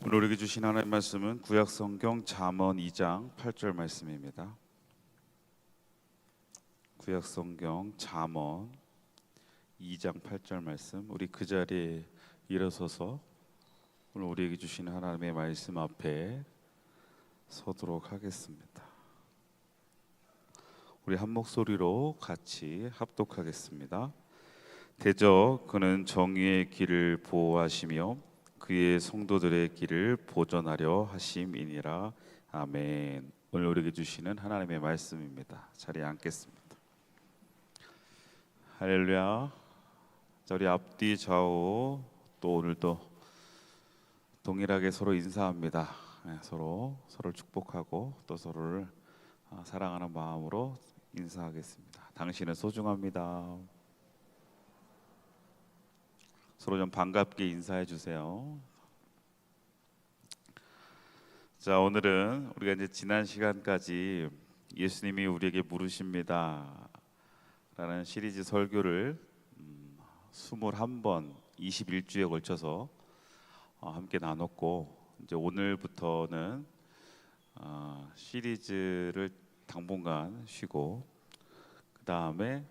오늘 우리에게 주신 하나님의 말씀은 구약성경 잠언 2장 8절 말씀입니다. 구약성경 잠언 2장 8절 말씀, 우리 그 자리에 일어서서 오늘 우리에게 주신 하나님의 말씀 앞에 서도록 하겠습니다. 우리 한 목소리로 같이 합독하겠습니다. 대저 그는 정의의 길을 보호하시며 그의 성도들의 길을 보전하려 하심이니라. 아멘. 오늘 우리에게 주시는 하나님의 말씀입니다. 자리에 앉겠습니다. 할렐루야. 자, 우리 앞뒤 좌우 또 오늘도 동일하게 서로 인사합니다. 서로를 축복하고 또 서로를 사랑하는 마음으로 인사하겠습니다. 당신은 소중합니다. 서로 좀 반갑게 인사해 주세요. 자, 오늘은 우리가 이제 지난 시간까지 예수님이 우리에게 물으십니다 라는 시리즈 설교를 21번 21주에 걸쳐서 함께 나눴고, 이제 오늘부터는 시리즈를 당분간 쉬고 그 다음에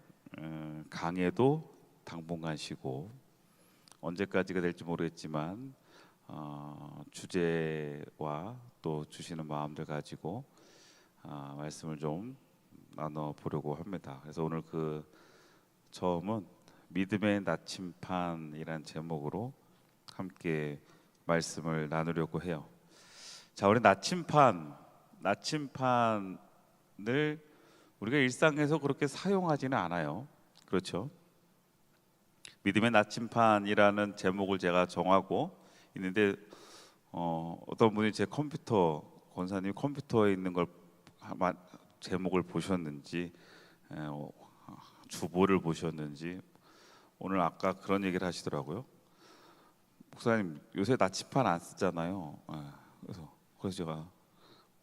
강해도 당분간 쉬고, 언제까지가 될지 모르겠지만 주제와 또 주시는 마음들 가지고 말씀을 좀 나눠 보려고 합니다. 그래서 오늘 그 처음은 믿음의 나침판이란 제목으로 함께 말씀을 나누려고 해요. 자, 우리 나침판을 우리가 일상에서 그렇게 사용하지는 않아요. 그렇죠? 믿음의 나침판이라는 제목을 제가 정하고 있는데 어떤 분이 제 컴퓨터, 권사님 컴퓨터에 있는 걸 제목을 보셨는지 주보를 보셨는지 오늘 아까 그런 얘기를 하시더라고요. 목사님 요새 나침판 안 쓰잖아요. 그래서 제가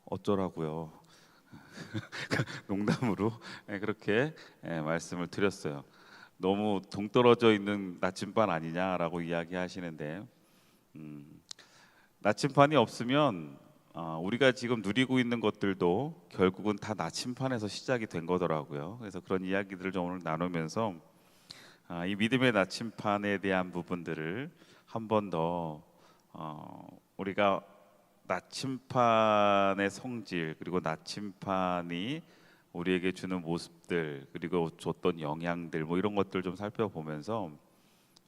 어쩌라고요. 농담으로 그렇게 말씀을 드렸어요. 너무 동떨어져 있는 나침반 아니냐라고 이야기하시는데, 나침판이 없으면 우리가 지금 누리고 있는 것들도 결국은 다 나침판에서 시작이 된 거더라고요. 그래서 그런 이야기들을 좀 오늘 나누면서 이 믿음의 나침판에 대한 부분들을 한 번 더 우리가 나침판의 성질, 그리고 나침판이 우리에게 주는 모습들, 그리고 줬던 영향들, 뭐 이런 것들 좀 살펴보면서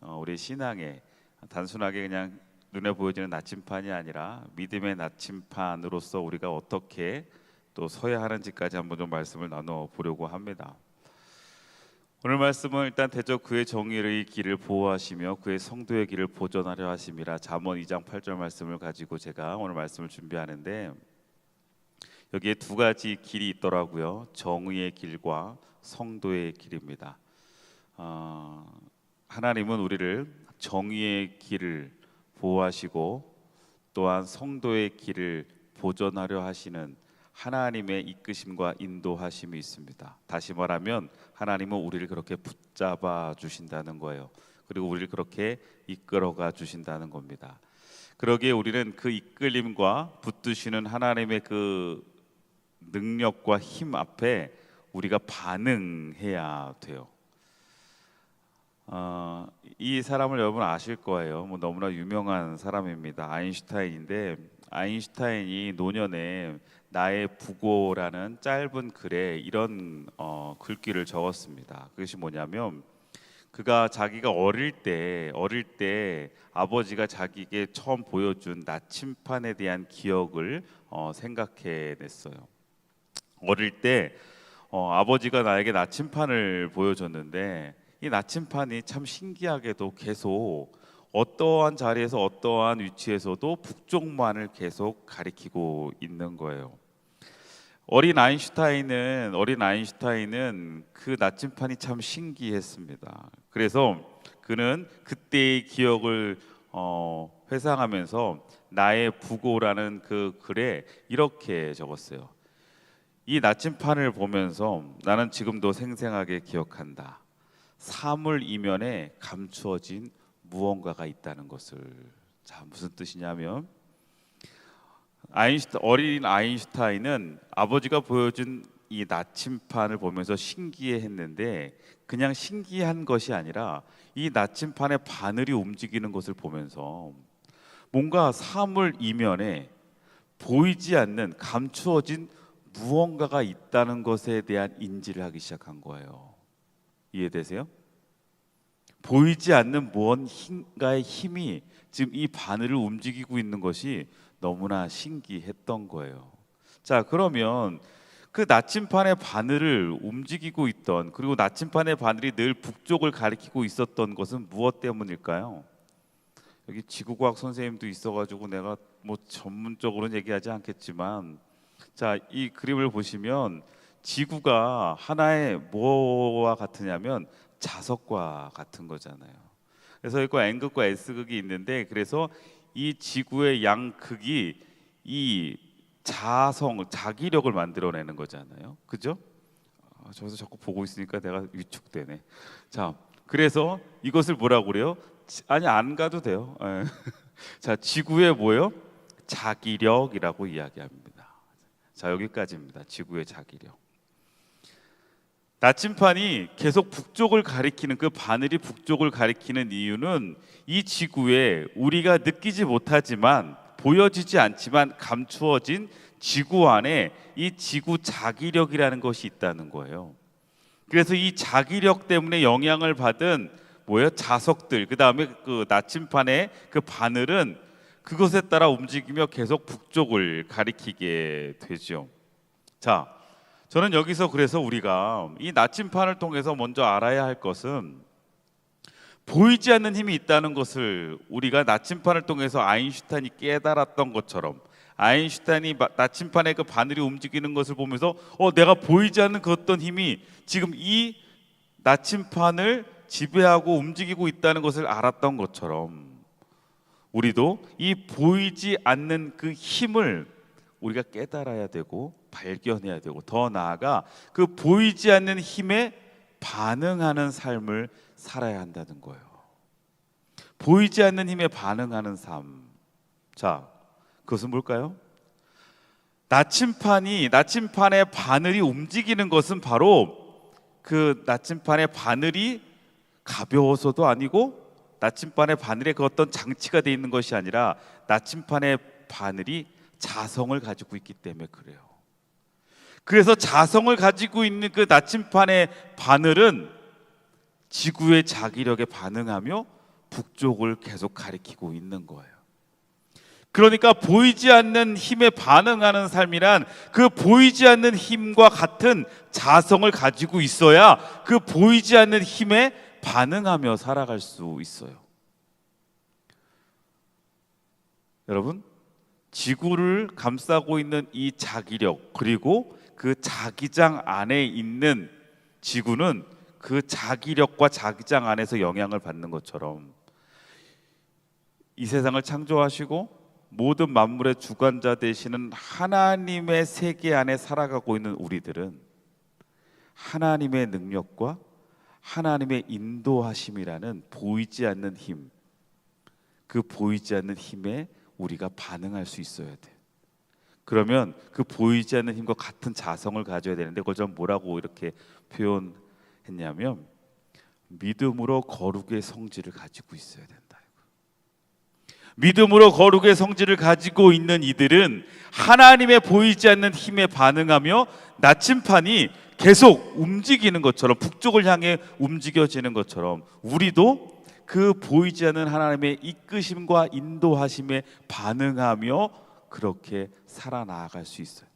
우리 신앙에 단순하게 그냥 눈에 보여지는 나침판이 아니라 믿음의 나침판으로서 우리가 어떻게 또 서야 하는지까지 한번 좀 말씀을 나눠 보려고 합니다. 오늘 말씀은 일단 대저 그의 정의의 길을 보호하시며 그의 성도의 길을 보전하려 하심이라. 잠언 2장 8절 말씀을 가지고 제가 오늘 말씀을 준비하는데, 여기에 두 가지 길이 있더라고요. 정의의 길과 성도의 길입니다. 하나님은 우리를 정의의 길을 보호하시고 또한 성도의 길을 보전하려 하시는 하나님의 이끄심과 인도하심이 있습니다. 다시 말하면 하나님은 우리를 그렇게 붙잡아 주신다는 거예요. 그리고 우리를 그렇게 이끌어가 주신다는 겁니다. 그러기에 우리는 그 이끌림과 붙드시는 하나님의 그 능력과 힘 앞에 우리가 반응해야 돼요. 이 사람을 여러분 아실 거예요. 뭐 너무나 유명한 사람입니다. 아인슈타인인데, 아인슈타인이 노년에 나의 부고라는 짧은 글에 이런 글귀를 적었습니다. 그것이 뭐냐면, 그가 자기가 어릴 때 아버지가 자기에게 처음 보여준 나침판에 대한 기억을 생각해냈어요. 어릴 때 아버지가 나에게 나침판을 보여줬는데, 이 나침판이 참 신기하게도 계속 어떠한 자리에서 어떠한 위치에서도 북쪽만을 계속 가리키고 있는 거예요. 어린 아인슈타인은 그 나침판이 참 신기했습니다. 그래서 그는 그때의 기억을 회상하면서 나의 부고라는 그 글에 이렇게 적었어요. 이 나침판을 보면서 나는 지금도 생생하게 기억한다. 사물 이면에 감추어진 무언가가 있다는 것을. 자, 무슨 뜻이냐면 어린 아인슈타인은 아버지가 보여준 이 나침판을 보면서 신기해했는데 그냥 신기한 것이 아니라 이 나침판의 바늘이 움직이는 것을 보면서 뭔가 사물 이면에 보이지 않는 감추어진 무언가가 있다는 것에 대한 인지를 하기 시작한 거예요. 이해되세요? 보이지 않는 무언가의 힘이 지금 이 바늘을 움직이고 있는 것이 너무나 신기했던 거예요. 자, 그러면 그 나침판의 바늘을 움직이고 있던, 그리고 나침판의 바늘이 늘 북쪽을 가리키고 있었던 것은 무엇 때문일까요? 여기 지구과학 선생님도 있어가지고 내가 뭐 전문적으로는 얘기하지 않겠지만, 자, 이 그림을 보시면 지구가 하나의 뭐와 같으냐면 자석과 같은 거잖아요. 그래서 이거 N극과 S극이 있는데, 그래서 이 지구의 양극이 이 자기력을 만들어내는 거잖아요. 그죠? 저기서 자꾸 보고 있으니까 내가 위축되네. 자, 그래서 이것을 뭐라고 그래요? 아니, 안 가도 돼요. 자, 지구의 뭐요? 자기력이라고 이야기합니다. 자, 여기까지입니다. 지구의 자기력. 나침판이 계속 북쪽을 가리키는, 그 바늘이 북쪽을 가리키는 이유는 이 지구에 우리가 느끼지 못하지만, 보여지지 않지만 감추어진 지구 안에 이 지구 자기력이라는 것이 있다는 거예요. 그래서 이 자기력 때문에 영향을 받은 뭐예요? 자석들, 그 다음에 그 나침판의 그 바늘은 그것에 따라 움직이며 계속 북쪽을 가리키게 되죠. 자, 저는 여기서 그래서 우리가 이 나침판을 통해서 먼저 알아야 할 것은 보이지 않는 힘이 있다는 것을 우리가 나침판을 통해서 아인슈타인이 깨달았던 것처럼, 아인슈타인이 나침판의 그 바늘이 움직이는 것을 보면서 내가 보이지 않는 그 어떤 힘이 지금 이 나침판을 지배하고 움직이고 있다는 것을 알았던 것처럼, 우리도 이 보이지 않는 그 힘을 우리가 깨달아야 되고 발견해야 되고, 더 나아가 그 보이지 않는 힘에 반응하는 삶을 살아야 한다는 거예요. 보이지 않는 힘에 반응하는 삶. 자, 그것은 뭘까요? 나침판의 바늘이 움직이는 것은 바로 그 나침판의 바늘이 가벼워서도 아니고, 나침판의 바늘에 그 어떤 장치가 되어 있는 것이 아니라 나침판의 바늘이 자성을 가지고 있기 때문에 그래요. 그래서 자성을 가지고 있는 그 나침판의 바늘은 지구의 자기력에 반응하며 북쪽을 계속 가리키고 있는 거예요. 그러니까 보이지 않는 힘에 반응하는 삶이란 그 보이지 않는 힘과 같은 자성을 가지고 있어야 그 보이지 않는 힘에 반응하며 살아갈 수 있어요. 여러분, 지구를 감싸고 있는 이 자기력, 그리고 그 자기장 안에 있는 지구는 그 자기력과 자기장 안에서 영향을 받는 것처럼, 이 세상을 창조하시고 모든 만물의 주관자 되시는 하나님의 세계 안에 살아가고 있는 우리들은 하나님의 능력과 하나님의 인도하심이라는 보이지 않는 힘, 그 보이지 않는 힘에 우리가 반응할 수 있어야 돼. 그러면 그 보이지 않는 힘과 같은 자성을 가져야 되는데, 그걸 좀 뭐라고 이렇게 표현했냐면 믿음으로 거룩의 성질을 가지고 있어야 된다. 믿음으로 거룩의 성질을 가지고 있는 이들은 하나님의 보이지 않는 힘에 반응하며 나침판이 계속 움직이는 것처럼, 북쪽을 향해 움직여지는 것처럼, 우리도 그 보이지 않는 하나님의 이끄심과 인도하심에 반응하며 그렇게 살아나갈 수 있어요.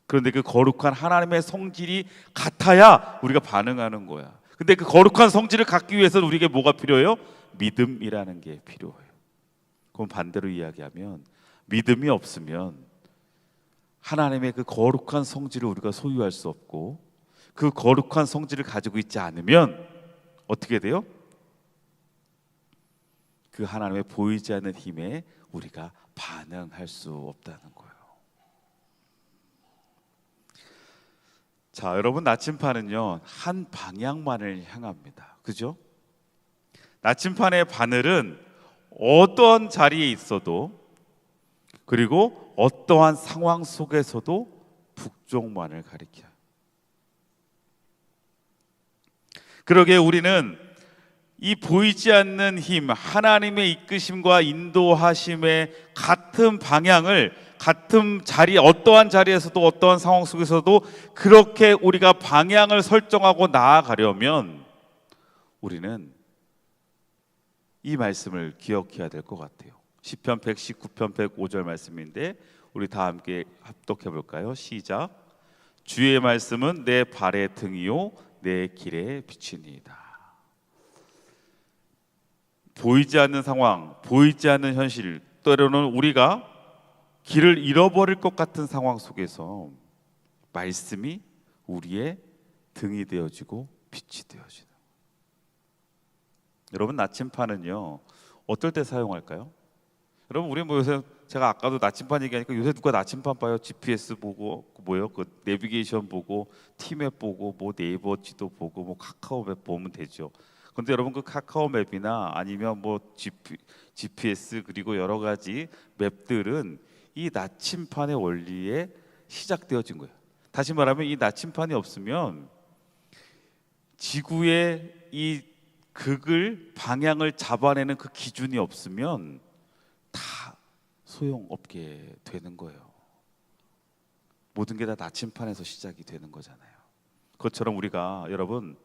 그런데 그 거룩한 하나님의 성질이 같아야 우리가 반응하는 거야. 근데 그 거룩한 성질을 갖기 위해서는 우리에게 뭐가 필요해요? 믿음이라는 게 필요해요. 그럼 반대로 이야기하면 믿음이 없으면 하나님의 그 거룩한 성질을 우리가 소유할 수 없고, 그 거룩한 성질을 가지고 있지 않으면 어떻게 돼요? 그 하나님의 보이지 않는 힘에 우리가 반응할 수 없다는 거예요. 자, 여러분, 나침판은요 한 방향만을 향합니다. 그죠? 나침판의 바늘은 어떤 자리에 있어도, 그리고 어떠한 상황 속에서도 북쪽만을 가리켜요. 그러기에 우리는 이 보이지 않는 힘, 하나님의 이끄심과 인도하심의 같은 방향을 같은 자리, 어떠한 자리에서도 어떠한 상황 속에서도 그렇게 우리가 방향을 설정하고 나아가려면 우리는 이 말씀을 기억해야 될 것 같아요. 시편 119편 105절 말씀인데 우리 다 함께 합독해 볼까요? 시작. 주의 말씀은 내 발의 등이요 내 길의 빛이니이다. 보이지 않는 상황, 보이지 않는 현실, 때로는 우리가 길을 잃어버릴 것 같은 상황 속에서 말씀이 우리의 등이 되어지고 빛이 되어지는. 여러분, 나침판은요 어떨 때 사용할까요? 여러분, 우리 뭐 요새 제가 아까도 나침판 얘기하니까 요새 누가 나침판 봐요? GPS 보고 뭐요? 그 내비게이션 보고 티맵 보고 뭐 네이버 지도 보고 뭐 카카오맵 보면 되죠. 근데 여러분, 그 카카오맵이나 아니면 뭐 GPS 그리고 여러 가지 맵들은 이 나침판의 원리에 시작되어진 거예요. 다시 말하면 이 나침판이 없으면 지구의 이 극을 방향을 잡아내는 그 기준이 없으면 다 소용없게 되는 거예요. 모든 게 다 나침판에서 시작이 되는 거잖아요. 그것처럼 우리가 여러분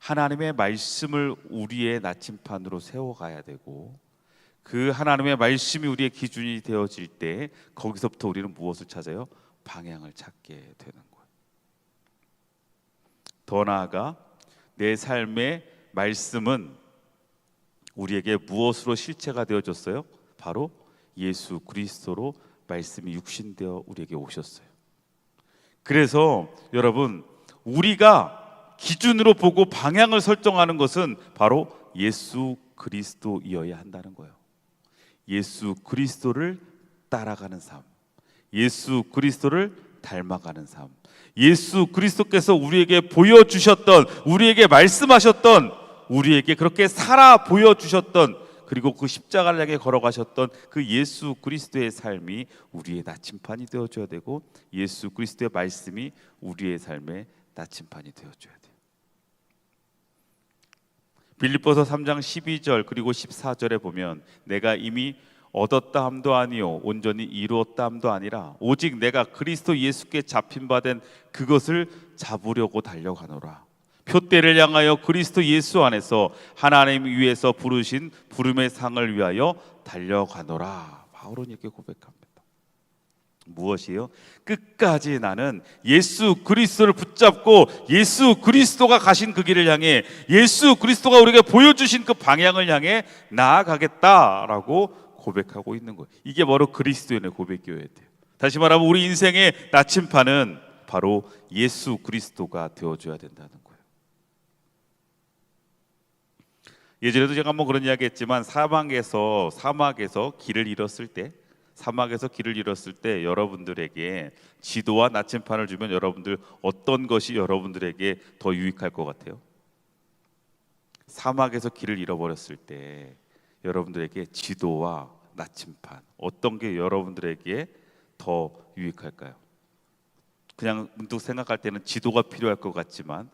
하나님의 말씀을 우리의 나침판으로 세워가야 되고 그 하나님의 말씀이 우리의 기준이 되어질 때 거기서부터 우리는 무엇을 찾아요? 방향을 찾게 되는 거예요. 더 나아가 내 삶의 말씀은 우리에게 무엇으로 실체가 되어졌어요? 바로 예수 그리스도로 말씀이 육신되어 우리에게 오셨어요. 그래서 여러분, 우리가 기준으로 보고 방향을 설정하는 것은 바로 예수 그리스도이어야 한다는 거예요. 예수 그리스도를 따라가는 삶, 예수 그리스도를 닮아가는 삶, 예수 그리스도께서 우리에게 보여주셨던, 우리에게 말씀하셨던, 우리에게 그렇게 살아 보여주셨던, 그리고 그 십자가를 향해 걸어가셨던 그 예수 그리스도의 삶이 우리의 나침판이 되어줘야 되고 예수 그리스도의 말씀이 우리의 삶의 나침판이 되어줘야 돼요. 빌립보서 3장 12절 그리고 14절에 보면 내가 이미 얻었다 함도 아니요 온전히 이루었다 함도 아니라 오직 내가 그리스도 예수께 잡힌 바 된 그것을 잡으려고 달려가노라. 표대를 향하여 그리스도 예수 안에서 하나님 위에서 부르신 부름의 상을 위하여 달려가노라. 바울은 이렇게 고백합니다. 무엇이요? 끝까지 나는 예수 그리스도를 붙잡고 예수 그리스도가 가신 그 길을 향해 예수 그리스도가 우리에게 보여주신 그 방향을 향해 나아가겠다라고 고백하고 있는 거예요. 이게 바로 그리스도인의 고백이어야 돼요. 다시 말하면 우리 인생의 나침판은 바로 예수 그리스도가 되어줘야 된다는 거예요. 예전에도 제가 한번 그런 이야기 했지만 사막에서 길을 잃었을 때 여러분들에게 지도와 나침판을 주면 여러분들 어떤 것이 여러분들에게 더 유익할 것 같아요? 사막에서 길을 잃어버렸을 때 여러분들에게 지도와 나침판 어떤 게 여러분들에게 더 유익할까요? 그냥 문득 생각할 때는 지도가 필요할 것 같지만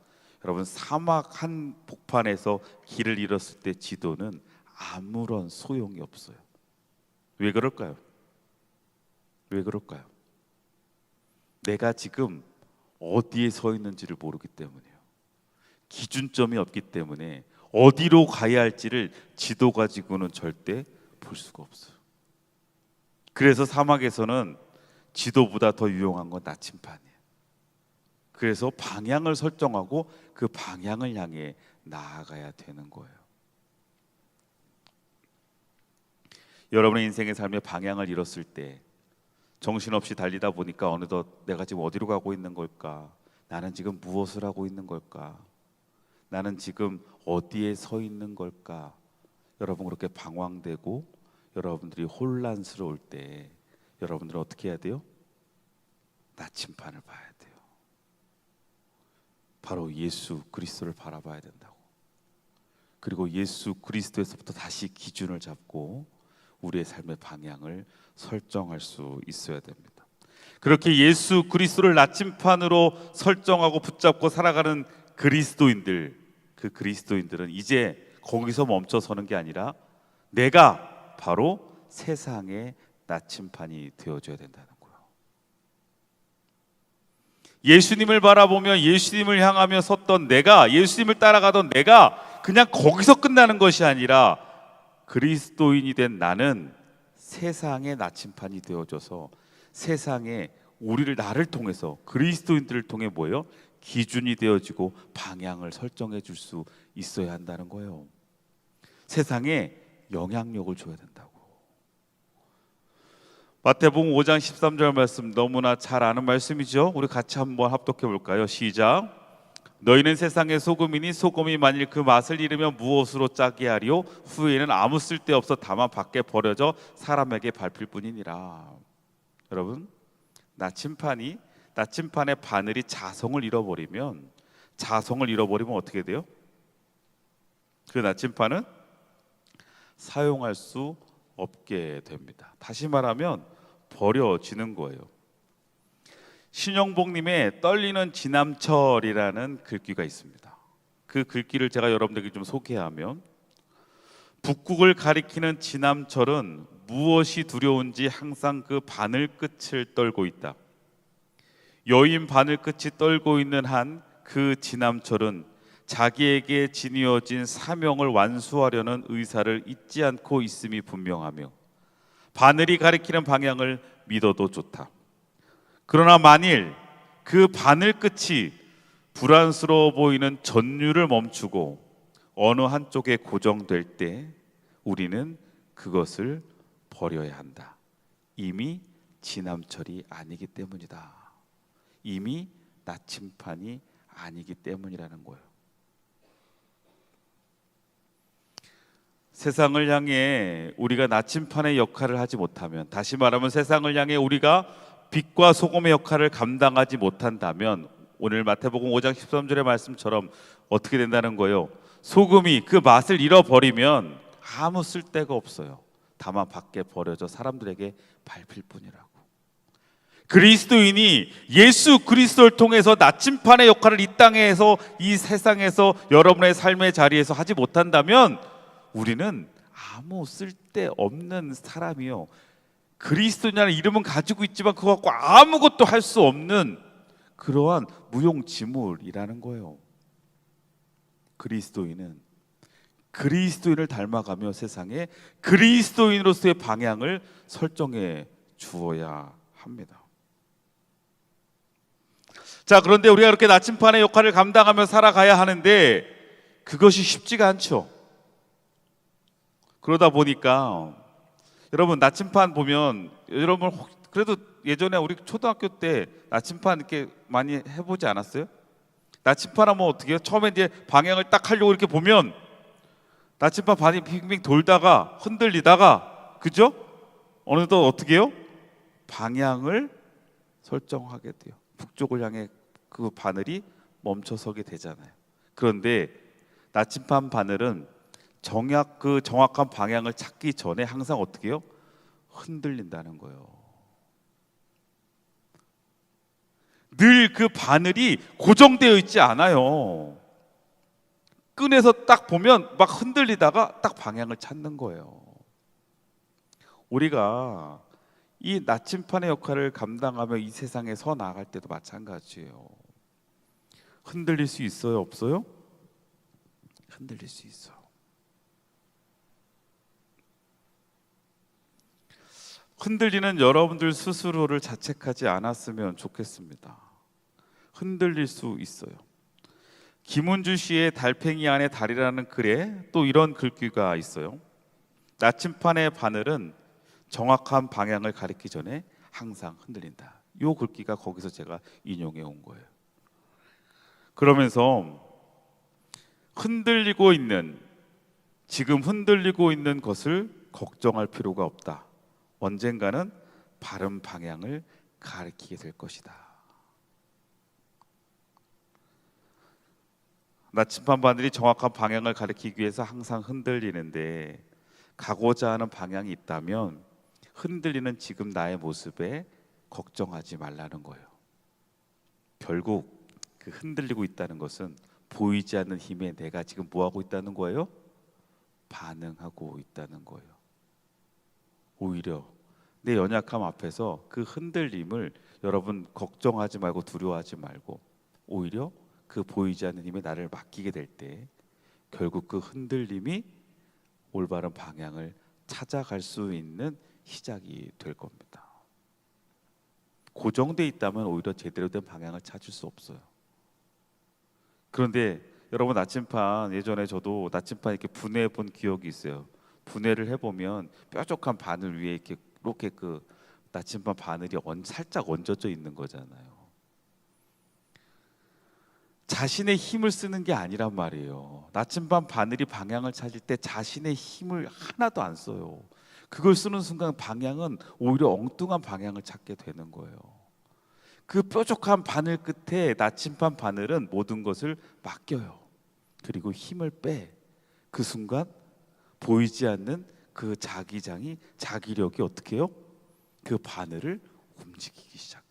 여러분, 사막 한 복판에서 길을 잃었을 때 지도는 아무런 소용이 없어요. 왜 그럴까요? 왜 그럴까요? 내가 지금 어디에 서 있는지를 모르기 때문이에요. 기준점이 없기 때문에 어디로 가야 할지를 지도 가지고는 절대 볼 수가 없어요. 그래서 사막에서는 지도보다 더 유용한 건 나침판이에요. 그래서 방향을 설정하고 그 방향을 향해 나아가야 되는 거예요. 여러분의 인생의 삶의 방향을 잃었을 때 정신없이 달리다 보니까 어느덧 내가 지금 어디로 가고 있는 걸까? 나는 지금 무엇을 하고 있는 걸까? 나는 지금 어디에 서 있는 걸까? 여러분, 그렇게 방황되고 여러분들이 혼란스러울 때 여러분들은 어떻게 해야 돼요? 나침판을 봐야 돼요. 바로 예수 그리스도를 바라봐야 된다고. 그리고 예수 그리스도에서부터 다시 기준을 잡고 우리의 삶의 방향을 설정할 수 있어야 됩니다. 그렇게 예수 그리스도를 나침판으로 설정하고 붙잡고 살아가는 그리스도인들, 그 그리스도인들은 이제 거기서 멈춰서는 게 아니라 내가 바로 세상의 나침판이 되어줘야 된다는 거예요. 예수님을 바라보며 예수님을 향하며 섰던 내가, 예수님을 따라가던 내가 그냥 거기서 끝나는 것이 아니라 그리스도인이 된 나는 세상의 나침판이 되어줘서 세상에 우리를, 나를 통해서, 그리스도인들을 통해 뭐예요? 기준이 되어지고 방향을 설정해 줄 수 있어야 한다는 거예요. 세상에 영향력을 줘야 된다고. 마태복음 5장 13절 말씀 너무나 잘 아는 말씀이죠. 우리 같이 한번 합독해 볼까요? 시작. 너희는 세상의 소금이니 소금이 만일 그 맛을 잃으면 무엇으로 짜게 하리요? 후에는 아무 쓸데없어 다만 밖에 버려져 사람에게 밟힐 뿐이니라. 여러분, 나침판의 바늘이 자성을 잃어버리면 어떻게 돼요? 그 나침판은 사용할 수 없게 됩니다. 다시 말하면 버려지는 거예요. 신영복님의 떨리는 지남철이라는 글귀가 있습니다. 그 글귀를 제가 여러분들에게 좀 소개하면, 북극을 가리키는 지남철은 무엇이 두려운지 항상 그 바늘 끝을 떨고 있다. 여인 바늘 끝이 떨고 있는 한 그 지남철은 자기에게 지니어진 사명을 완수하려는 의사를 잊지 않고 있음이 분명하며 바늘이 가리키는 방향을 믿어도 좋다. 그러나 만일 그 바늘 끝이 불안스러워 보이는 전류를 멈추고 어느 한쪽에 고정될 때 우리는 그것을 버려야 한다. 이미 지남철이 아니기 때문이다. 이미 나침판이 아니기 때문이라는 거예요. 세상을 향해 우리가 나침판의 역할을 하지 못하면, 다시 말하면 세상을 향해 우리가 빛과 소금의 역할을 감당하지 못한다면, 오늘 마태복음 5장 13절의 말씀처럼 어떻게 된다는 거예요? 소금이 그 맛을 잃어버리면 아무 쓸데가 없어요. 다만 밖에 버려져 사람들에게 밟힐 뿐이라고. 그리스도인이 예수 그리스도를 통해서 나침판의 역할을 이 땅에서, 이 세상에서, 여러분의 삶의 자리에서 하지 못한다면 우리는 아무 쓸데없는 사람이요, 그리스도냐는 이름은 가지고 있지만 그거 갖고 아무것도 할 수 없는 그러한 무용지물이라는 거예요. 그리스도인은 그리스도인을 닮아가며 세상에 그리스도인으로서의 방향을 설정해 주어야 합니다. 자, 그런데 우리가 그렇게 나침판의 역할을 감당하며 살아가야 하는데 그것이 쉽지가 않죠. 그러다 보니까 여러분, 나침판 보면, 여러분 그래도 예전에 우리 초등학교 때 나침판 이렇게 많이 해보지 않았어요? 나침판 하면 어떻게 해요? 처음에 이제 방향을 딱 하려고 이렇게 보면 나침판 반이 빙빙 돌다가 흔들리다가, 그죠? 어느덧 어떻게 해요? 방향을 설정하게 돼요. 북쪽을 향해 그 바늘이 멈춰서게 되잖아요. 그런데 나침판 바늘은 정확한 방향을 찾기 전에 항상 어떻게 해요? 흔들린다는 거예요. 늘 그 바늘이 고정되어 있지 않아요. 끈에서 딱 보면 막 흔들리다가 딱 방향을 찾는 거예요. 우리가 이 나침판의 역할을 감당하며 이 세상에 서 나갈 때도 마찬가지예요. 흔들릴 수 있어요, 없어요? 흔들릴 수 있어. 흔들리는 여러분들 스스로를 자책하지 않았으면 좋겠습니다. 흔들릴 수 있어요. 김은주 씨의 달팽이 안에 달이라는 글에 또 이런 글귀가 있어요. 나침판의 바늘은 정확한 방향을 가리키기 전에 항상 흔들린다. 이 글귀가 거기서 제가 인용해 온 거예요. 그러면서 지금 흔들리고 있는 것을 걱정할 필요가 없다. 언젠가는 바른 방향을 가리키게 될 것이다. 나침판 바늘이 정확한 방향을 가리키기 위해서 항상 흔들리는데 가고자 하는 방향이 있다면 흔들리는 지금 나의 모습에 걱정하지 말라는 거예요. 결국 그 흔들리고 있다는 것은 보이지 않는 힘에 내가 지금 뭐 하고 있다는 거예요? 반응하고 있다는 거예요. 오히려 내 연약함 앞에서 그 흔들림을 여러분 걱정하지 말고 두려워하지 말고 오히려 그 보이지 않는 힘에 나를 맡기게 될 때 결국 그 흔들림이 올바른 방향을 찾아갈 수 있는 시작이 될 겁니다. 고정돼 있다면 오히려 제대로 된 방향을 찾을 수 없어요. 그런데 여러분 나침반 예전에 저도 나침반 이렇게 분해해 본 기억이 있어요. 분해를 해보면 뾰족한 바늘 위에 이렇게 그 나침반 바늘이 살짝 얹어져 있는 거잖아요. 자신의 힘을 쓰는 게 아니란 말이에요. 나침반 바늘이 방향을 찾을 때 자신의 힘을 하나도 안 써요. 그걸 쓰는 순간 방향은 오히려 엉뚱한 방향을 찾게 되는 거예요. 그 뾰족한 바늘 끝에 나침반 바늘은 모든 것을 맡겨요. 그리고 힘을 빼. 그 순간 보이지 않는 그 자기력이 어떻게 해요? 그 바늘을 움직이기 시작해요.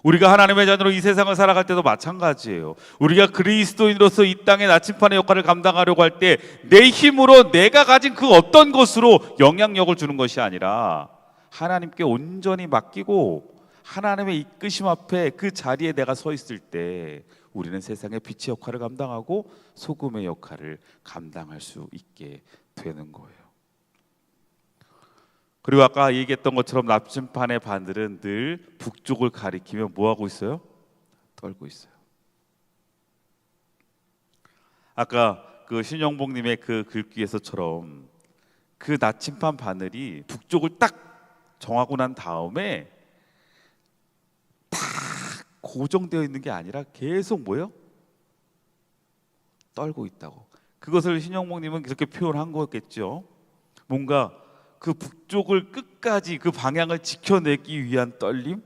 우리가 하나님의 자녀로 이 세상을 살아갈 때도 마찬가지예요. 우리가 그리스도인으로서 이 땅의 나침반의 역할을 감당하려고 할 때 내 힘으로 내가 가진 그 어떤 것으로 영향력을 주는 것이 아니라 하나님께 온전히 맡기고 하나님의 이끄심 앞에 그 자리에 내가 서 있을 때 우리는 세상의 빛의 역할을 감당하고 소금의 역할을 감당할 수 있게 되는 거예요. 그리고 아까 얘기했던 것처럼 나침반의 바늘은 늘 북쪽을 가리키며 뭐 하고 있어요? 떨고 있어요. 아까 그 신영복님의 그 글귀에서처럼 그 나침반 바늘이 북쪽을 딱 정하고 난 다음에 딱 고정되어 있는 게 아니라 계속 뭐예요? 떨고 있다고. 그것을 신영복님은 그렇게 표현한 거겠죠. 뭔가 그 북쪽을 끝까지 그 방향을 지켜내기 위한 떨림,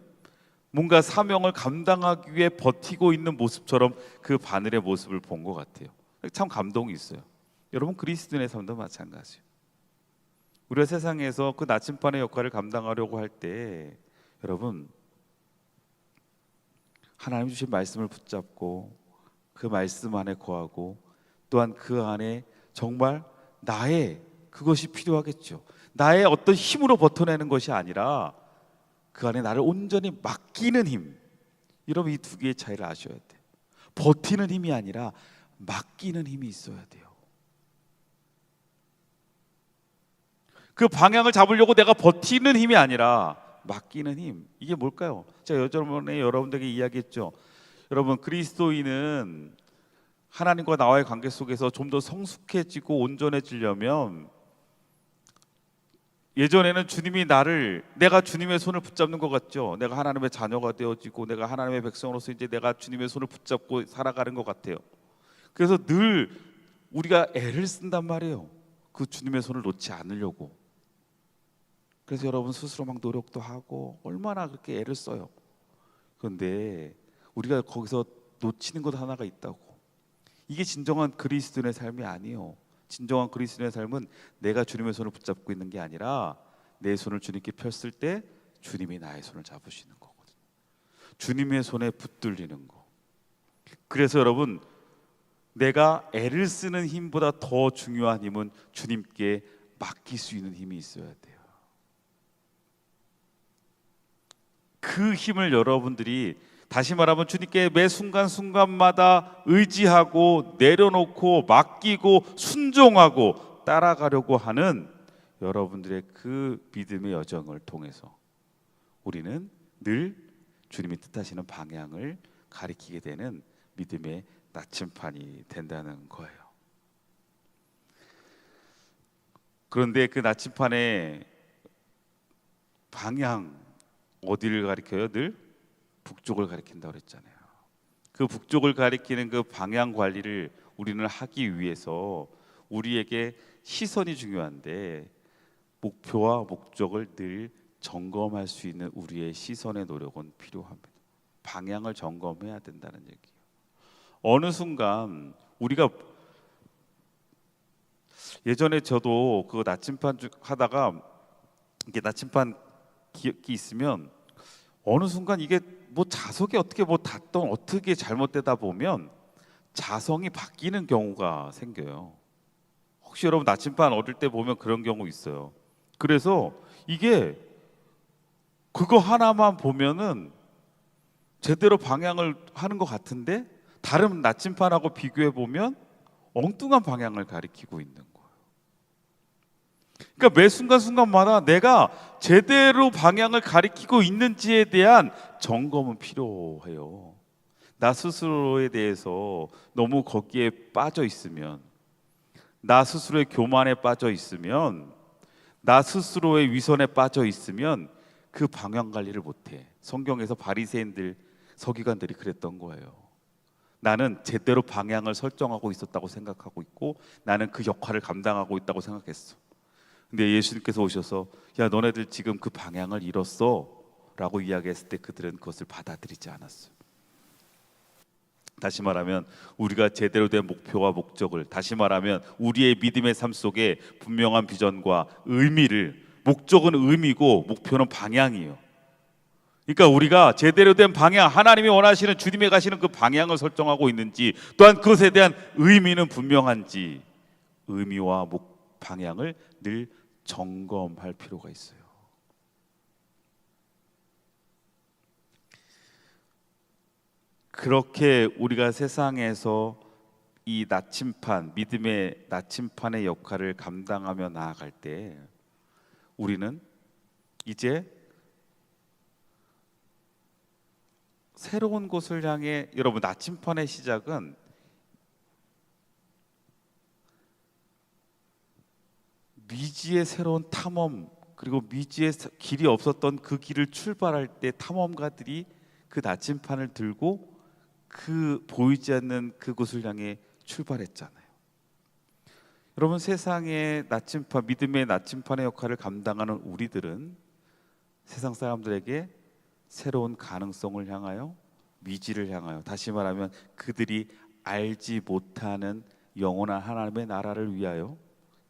뭔가 사명을 감당하기 위해 버티고 있는 모습처럼 그 바늘의 모습을 본 것 같아요. 참 감동이 있어요. 여러분 그리스도인의 삶도 마찬가지예요. 우리가 세상에서 그 나침반의 역할을 감당하려고 할 때 여러분 하나님 주신 말씀을 붙잡고 그 말씀 안에 거하고 또한 그 안에 정말 나의 그것이 필요하겠죠. 나의 어떤 힘으로 버텨내는 것이 아니라 그 안에 나를 온전히 맡기는 힘. 여러분 이 두 개의 차이를 아셔야 돼요. 버티는 힘이 아니라 맡기는 힘이 있어야 돼요. 그 방향을 잡으려고 내가 버티는 힘이 아니라 맡기는 힘. 이게 뭘까요? 제가 예전에 여러분들에게 이야기했죠. 여러분 그리스도인은 하나님과 나와의 관계 속에서 좀 더 성숙해지고 온전해지려면 예전에는 내가 주님의 손을 붙잡는 것 같죠. 내가 하나님의 자녀가 되어지고 내가 하나님의 백성으로서 이제 내가 주님의 손을 붙잡고 살아가는 것 같아요. 그래서 늘 우리가 애를 쓴단 말이에요. 그 주님의 손을 놓지 않으려고. 그래서 여러분 스스로 막 노력도 하고 얼마나 그렇게 애를 써요. 그런데 우리가 거기서 놓치는 것 하나가 있다고. 이게 진정한 그리스도인의 삶이 아니에요. 진정한 그리스도인의 삶은 내가 주님의 손을 붙잡고 있는 게 아니라 내 손을 주님께 폈을 때 주님이 나의 손을 잡으시는 거거든요. 주님의 손에 붙들리는 거. 그래서 여러분 내가 애를 쓰는 힘보다 더 중요한 힘은 주님께 맡길 수 있는 힘이 있어야 돼요. 그 힘을 여러분들이 다시 말하면 주님께 매 순간순간마다 의지하고 내려놓고 맡기고 순종하고 따라가려고 하는 여러분들의 그 믿음의 여정을 통해서 우리는 늘 주님이 뜻하시는 방향을 가리키게 되는 믿음의 나침반이 된다는 거예요. 그런데 그 나침반의 방향 어디를 가리켜요? 늘 북쪽을 가리킨다고 그랬잖아요. 그 북쪽을 가리키는 그 방향 관리를 우리는 하기 위해서 우리에게 시선이 중요한데 목표와 목적을 늘 점검할 수 있는 우리의 시선의 노력은 필요합니다. 방향을 점검해야 된다는 얘기예요. 어느 순간 우리가 예전에 저도 그 나침반 하다가 이게 나침반 기억이 있으면 어느 순간 이게 뭐 자석이 어떻게 뭐 닿던 어떻게 잘못되다 보면 자성이 바뀌는 경우가 생겨요. 혹시 여러분 나침반 어릴 때 보면 그런 경우 있어요. 그래서 이게 그거 하나만 보면은 제대로 방향을 하는 것 같은데 다른 나침반하고 비교해 보면 엉뚱한 방향을 가리키고 있는 거예요. 그러니까 매 순간순간마다 내가 제대로 방향을 가리키고 있는지에 대한 점검은 필요해요. 나 스스로에 대해서 너무 거기에 빠져 있으면, 나 스스로의 교만에 빠져 있으면, 나 스스로의 위선에 빠져 있으면 그 방향 관리를 못해. 성경에서 바리새인들, 서기관들이 그랬던 거예요. 나는 제대로 방향을 설정하고 있었다고 생각하고 있고 나는 그 역할을 감당하고 있다고 생각했어. 근데 예수님께서 오셔서 야 너네들 지금 그 방향을 잃었어 라고 이야기했을 때 그들은 그것을 받아들이지 않았어요. 다시 말하면 우리가 제대로 된 목표와 목적을, 다시 말하면 우리의 믿음의 삶 속에 분명한 비전과 의미를, 목적은 의미고 목표는 방향이에요. 그러니까 우리가 제대로 된 방향, 하나님이 원하시는 주님이 가시는 그 방향을 설정하고 있는지, 또한 그것에 대한 의미는 분명한지, 의미와 방향을 늘 점검할 필요가 있어요. 그렇게 우리가 세상에서 이 나침판, 믿음의 나침판의 역할을 감당하며 나아갈 때 우리는 이제 새로운 곳을 향해, 여러분 나침판의 시작은 미지의 새로운 탐험, 그리고 미지의 길이 없었던 그 길을 출발할 때 탐험가들이 그 나침판을 들고 그 보이지 않는 그곳을 향해 출발했잖아요. 여러분 세상의 나침판, 믿음의 나침판의 역할을 감당하는 우리들은 세상 사람들에게 새로운 가능성을 향하여, 미지를 향하여, 다시 말하면 그들이 알지 못하는 영원한 하나님의 나라를 위하여,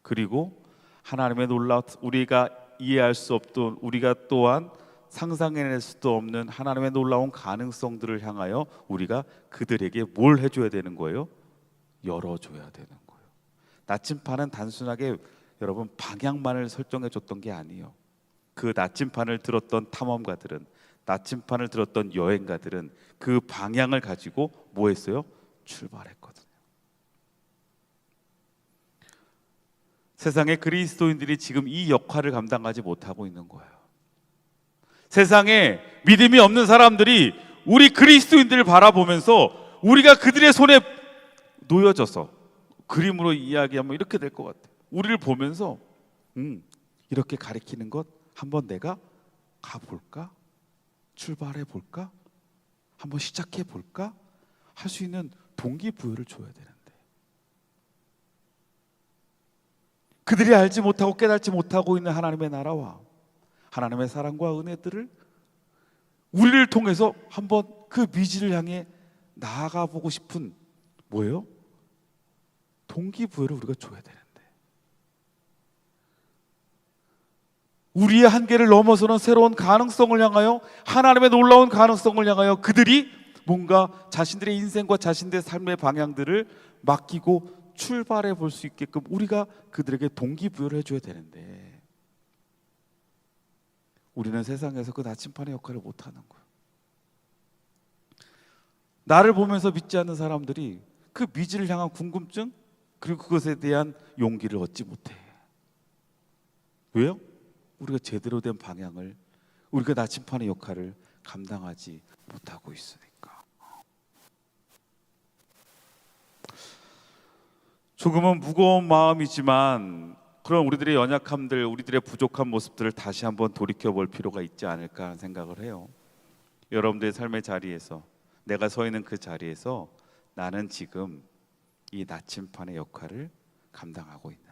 그리고 하나님의 놀라운, 우리가 이해할 수 없던, 우리가 또한 상상해낼 수도 없는 하나님의 놀라운 가능성들을 향하여 우리가 그들에게 뭘 해줘야 되는 거예요? 열어줘야 되는 거예요. 나침판은 단순하게 여러분 방향만을 설정해 줬던 게 아니에요. 그 나침판을 들었던 탐험가들은, 나침판을 들었던 여행가들은 그 방향을 가지고 뭐 했어요? 출발했거든요. 세상의 그리스도인들이 지금 이 역할을 감당하지 못하고 있는 거예요. 세상에 믿음이 없는 사람들이 우리 그리스도인들을 바라보면서 우리가 그들의 손에 놓여져서, 그림으로 이야기하면 이렇게 될 것 같아요. 우리를 보면서 이렇게 가리키는 것 한번 내가 가볼까? 출발해 볼까? 한번 시작해 볼까? 할 수 있는 동기부여를 줘야 되는데 그들이 알지 못하고 깨닫지 못하고 있는 하나님의 나라와 하나님의 사랑과 은혜들을 우리를 통해서 한번 그 미지를 향해 나아가 보고 싶은 뭐예요? 동기부여를 우리가 줘야 되는데 우리의 한계를 넘어서는 새로운 가능성을 향하여, 하나님의 놀라운 가능성을 향하여 그들이 뭔가 자신들의 인생과 자신들의 삶의 방향들을 맡기고 출발해 볼 수 있게끔 우리가 그들에게 동기부여를 해줘야 되는데 우리는 세상에서 그 나침판의 역할을 못하는 거예요. 나를 보면서 믿지 않는 사람들이 그 미지를 향한 궁금증 그리고 그것에 대한 용기를 얻지 못해. 왜요? 우리가 제대로 된 방향을, 우리가 나침판의 역할을 감당하지 못하고 있으니까. 조금은 무거운 마음이지만 그런 우리들의 연약함들, 우리들의 부족한 모습들을 다시 한번 돌이켜볼 필요가 있지 않을까 하는 생각을 해요. 여러분들의 삶의 자리에서, 내가 서 있는 그 자리에서 나는 지금 이 나침판의 역할을 감당하고 있나?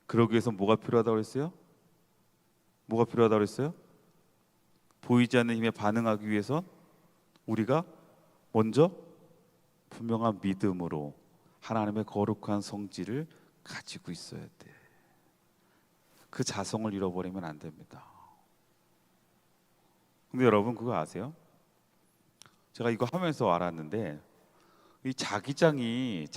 그러기 위해서 뭐가 필요하다고 했어요? 뭐가 필요하다고 했어요? 보이지 않는 힘에 반응하기 위해서 우리가 먼저 분명한 믿음으로 하나님의 거룩한 성질을 가지고 있어야 돼. 그 자성을 잃어버리면 안 됩니다. 근데 여러분 그거 아세요? 제가 이거 하면서 알았는데 이 자기장이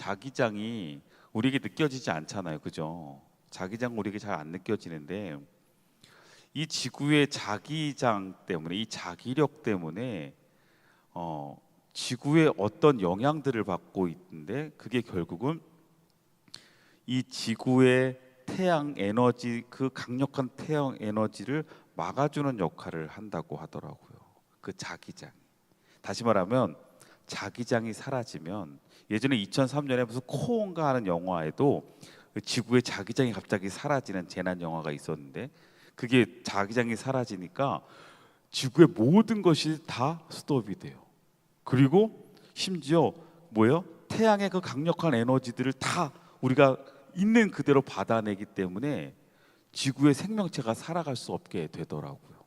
우리에게 느껴지지 않잖아요, 그죠? 자기장 우리에게 잘 안 느껴지는데 이 지구의 자기장 때문에, 이 자기력 때문에 지구에 어떤 영향들을 받고 있는데 그게 결국은 이 지구의 태양 에너지, 그 강력한 태양 에너지를 막아주는 역할을 한다고 하더라고요. 그 자기장. 다시 말하면 자기장이 사라지면, 예전에 2003년에 무슨 코온가 하는 영화에도 그 지구의 자기장이 갑자기 사라지는 재난 영화가 있었는데, 그게 자기장이 사라지니까 지구의 모든 것이 다 스톱이 돼요. 그리고 심지어 뭐예요? 태양의 그 강력한 에너지들을 다 우리가 있는 그대로 받아내기 때문에 지구의 생명체가 살아갈 수 없게 되더라고요.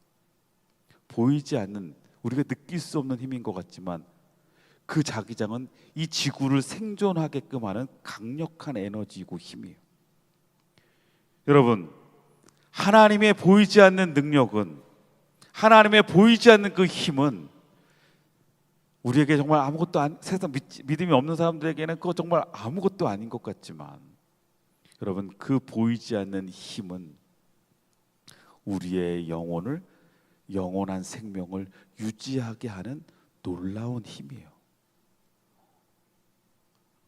보이지 않는, 우리가 느낄 수 없는 힘인 것 같지만 그 자기장은 이 지구를 생존하게끔 하는 강력한 에너지이고 힘이에요. 여러분, 하나님의 보이지 않는 능력은, 하나님의 보이지 않는 그 힘은 우리에게 정말 아무것도 세상 믿음이 없는 사람들에게는 그거 정말 아무것도 아닌 것 같지만, 여러분, 그 보이지 않는 힘은 우리의 영원한 생명을 유지하게 하는 놀라운 힘이에요.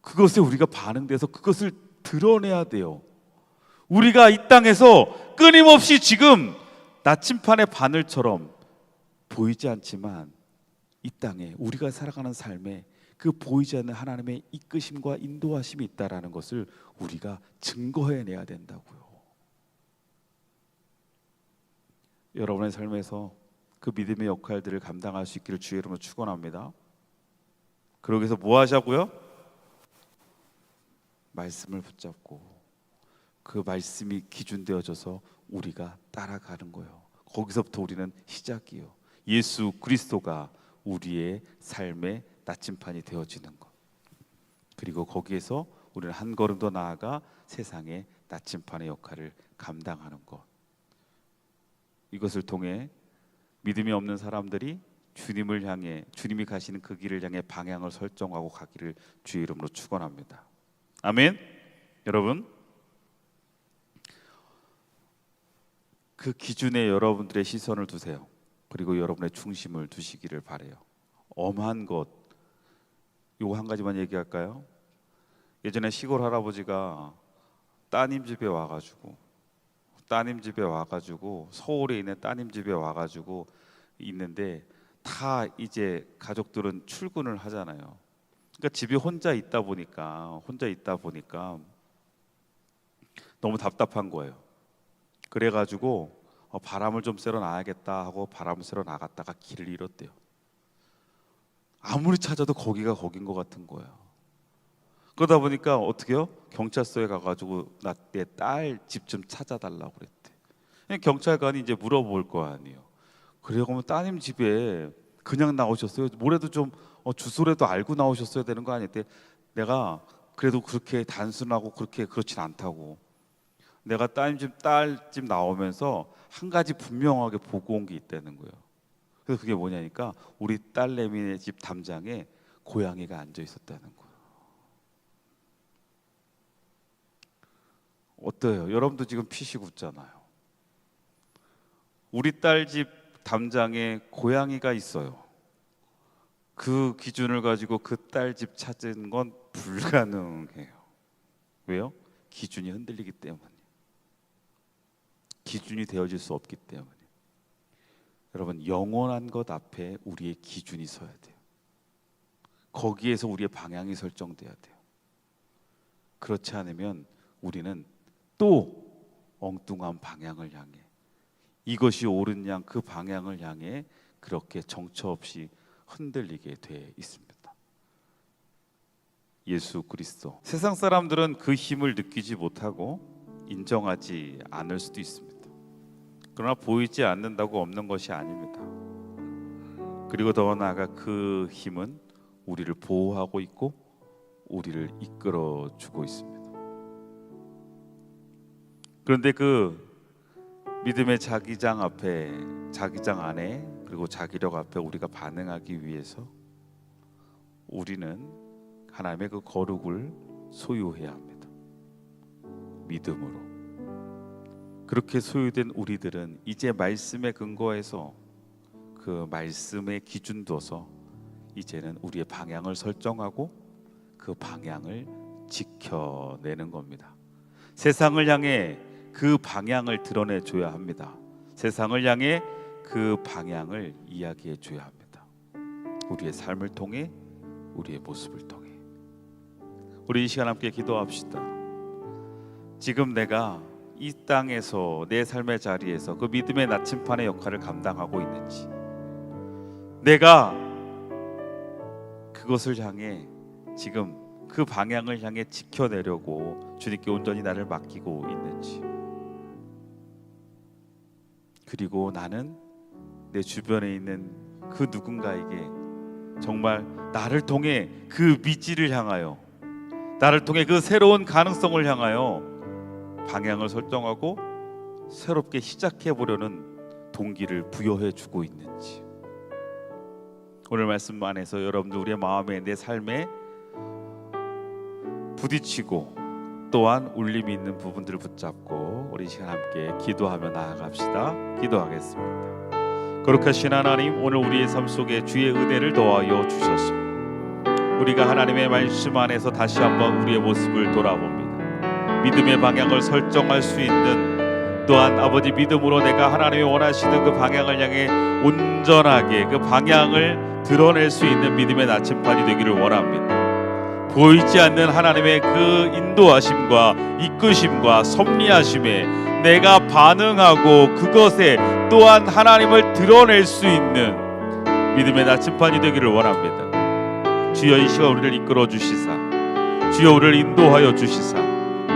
그것에 우리가 반응돼서 그것을 드러내야 돼요. 우리가 이 땅에서 끊임없이 지금 나침판의 바늘처럼 보이지 않지만 이 땅에 우리가 살아가는 삶에 그 보이지 않는 하나님의 이끄심과 인도하심이 있다라는 것을 우리가 증거해내야 된다고요. 여러분의 삶에서 그 믿음의 역할들을 감당할 수 있기를 주의 이름으로 축원합니다. 그러기 위해서 뭐 하자고요? 말씀을 붙잡고 그 말씀이 기준되어져서 우리가 따라가는 거예요. 거기서부터 우리는 시작이에요. 예수 그리스도가 우리의 삶의 나침판이 되어지는 것. 그리고 거기에서 우리는 한 걸음 더 나아가 세상의 나침판의 역할을 감당하는 것. 이것을 통해 믿음이 없는 사람들이 주님을 향해, 주님이 가시는 그 길을 향해 방향을 설정하고 가기를 주의 이름으로 축원합니다. 아멘. 여러분, 그 기준에 여러분들의 시선을 두세요. 그리고 여러분의 중심을 두시기를 바래요. 엄한 것, 요거 한 가지만 얘기할까요? 예전에 시골 할아버지가 따님 집에 와가지고 서울에 있는 따님 집에 와가지고 있는데, 다 이제 가족들은 출근을 하잖아요. 그러니까 집에 혼자 있다 보니까 너무 답답한 거예요. 그래가지고 바람을 좀 쐬러 나야겠다 하고 바람을 쐬러 나갔다가 길을 잃었대요. 아무리 찾아도 거기가 거긴 것 같은 거예요. 그러다 보니까 어떻게 해요? 경찰서에 가가지고 나 내 딸 집 좀 찾아달라고 그랬대. 경찰관이 이제 물어볼 거 아니에요. 그래요? 그러면 따님 집에 그냥 나오셨어요? 뭐래도 좀 주소라도 알고 나오셨어야 되는 거 아니었대? 내가 그래도 그렇게 단순하고 그렇진 않다고. 내가 딸 집 나오면서 한 가지 분명하게 보고 온 게 있다는 거예요. 그래서 그게 뭐냐니까 우리 딸내미네 집 담장에 고양이가 앉아 있었다는 거예요. 어때요? 여러분도 지금 피식 웃잖아요. 우리 딸 집 담장에 고양이가 있어요. 그 기준을 가지고 그 딸 집 찾은 건 불가능해요. 왜요? 기준이 흔들리기 때문에. 기준이 되어질 수 없기 때문에. 여러분, 영원한 것 앞에 우리의 기준이 서야 돼요. 거기에서 우리의 방향이 설정돼야 돼요. 그렇지 않으면 우리는 또 엉뚱한 방향을 향해, 이것이 옳은 양 그 방향을 향해 그렇게 정처 없이 흔들리게 돼 있습니다. 예수 그리스도. 세상 사람들은 그 힘을 느끼지 못하고 인정하지 않을 수도 있습니다. 그러나 보이지 않는다고 없는 것이 아닙니다. 그리고 더 나아가 그 힘은 우리를 보호하고 있고 우리를 이끌어 주고 있습니다. 그런데 그 믿음의 자기장 앞에, 자기장 안에, 그리고 자기력 앞에 우리가 반응하기 위해서 우리는 하나님의 그 거룩을 소유해야 합니다. 믿음으로. 그렇게 소유된 우리들은 이제 말씀에 근거해서 그 말씀에 기준 둬서 이제는 우리의 방향을 설정하고 그 방향을 지켜내는 겁니다. 세상을 향해 그 방향을 드러내 줘야 합니다. 세상을 향해 그 방향을 이야기해 줘야 합니다. 우리의 삶을 통해, 우리의 모습을 통해. 우리 이 시간 함께 기도합시다. 지금 내가 이 땅에서 내 삶의 자리에서 그 믿음의 나침판의 역할을 감당하고 있는지, 내가 그것을 향해 지금 그 방향을 향해 지켜내려고 주님께 온전히 나를 맡기고 있는지, 그리고 나는 내 주변에 있는 그 누군가에게 정말 나를 통해 그 미지를 향하여, 나를 통해 그 새로운 가능성을 향하여 방향을 설정하고 새롭게 시작해 보려는 동기를 부여해 주고 있는지. 오늘 말씀 안에서 여러분들 우리의 마음에, 내 삶에 부딪히고 또한 울림이 있는 부분들을 붙잡고 우리 시간 함께 기도하며 나아갑시다. 기도하겠습니다. 거룩하신 하나님, 오늘 우리의 삶 속에 주의 은혜를 더하여 주셔서 우리가 하나님의 말씀 안에서 다시 한번 우리의 모습을 돌아봅니다. 믿음의 방향을 설정할 수 있는, 또한 아버지 믿음으로 내가 하나님이 원하시는 그 방향을 향해 온전하게 그 방향을 드러낼 수 있는 믿음의 나침판이 되기를 원합니다. 보이지 않는 하나님의 그 인도하심과 이끄심과 섭리하심에 내가 반응하고 그것에 또한 하나님을 드러낼 수 있는 믿음의 나침판이 되기를 원합니다. 주여 이 시간 우리를 이끌어 주시사, 주여 우리를 인도하여 주시사,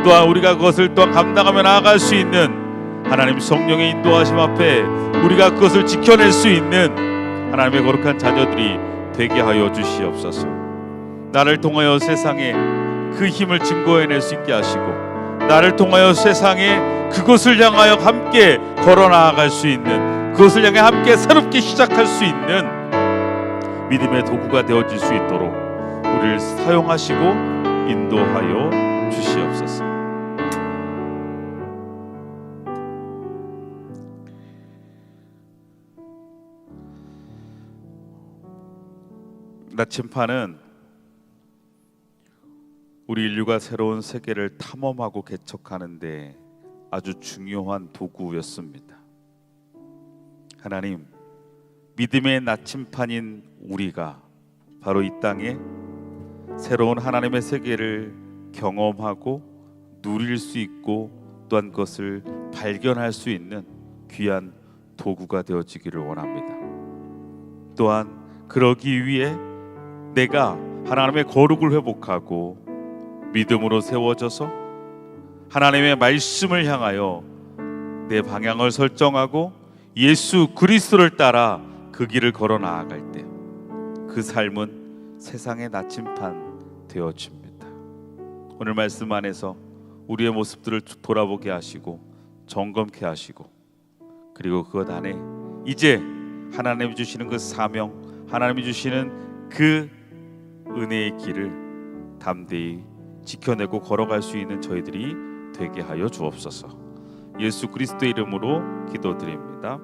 또한 우리가 그것을 또한 감당하며 나아갈 수 있는 하나님 성령의 인도하심 앞에 우리가 그것을 지켜낼 수 있는 하나님의 거룩한 자녀들이 되게 하여 주시옵소서. 나를 통하여 세상에 그 힘을 증거해낼 수 있게 하시고, 나를 통하여 세상에 그것을 향하여 함께 걸어나아갈 수 있는, 그것을 향해 함께 새롭게 시작할 수 있는 믿음의 도구가 되어질 수 있도록 우리를 사용하시고 인도하여 주시옵소서. 나침판은 우리 인류가 새로운 세계를 탐험하고 개척하는데 아주 중요한 도구였습니다. 하나님, 믿음의 나침판인 우리가 바로 이 땅에 새로운 하나님의 세계를 경험하고 누릴 수 있고 또한 그것을 발견할 수 있는 귀한 도구가 되어지기를 원합니다. 또한 그러기 위해 내가 하나님의 거룩을 회복하고 믿음으로 세워져서 하나님의 말씀을 향하여 내 방향을 설정하고 예수 그리스도를 따라 그 길을 걸어 나아갈 때 그 삶은 세상의 나침판 되어집니다. 오늘 말씀 안에서 우리의 모습들을 돌아보게 하시고 점검케 하시고, 그리고 그것 안에 이제 하나님이 주시는 그 사명, 하나님이 주시는 그 은혜의 길을 담대히 지켜내고 걸어갈 수 있는 저희들이 되게 하여 주옵소서. 예수 그리스도의 이름으로 기도드립니다.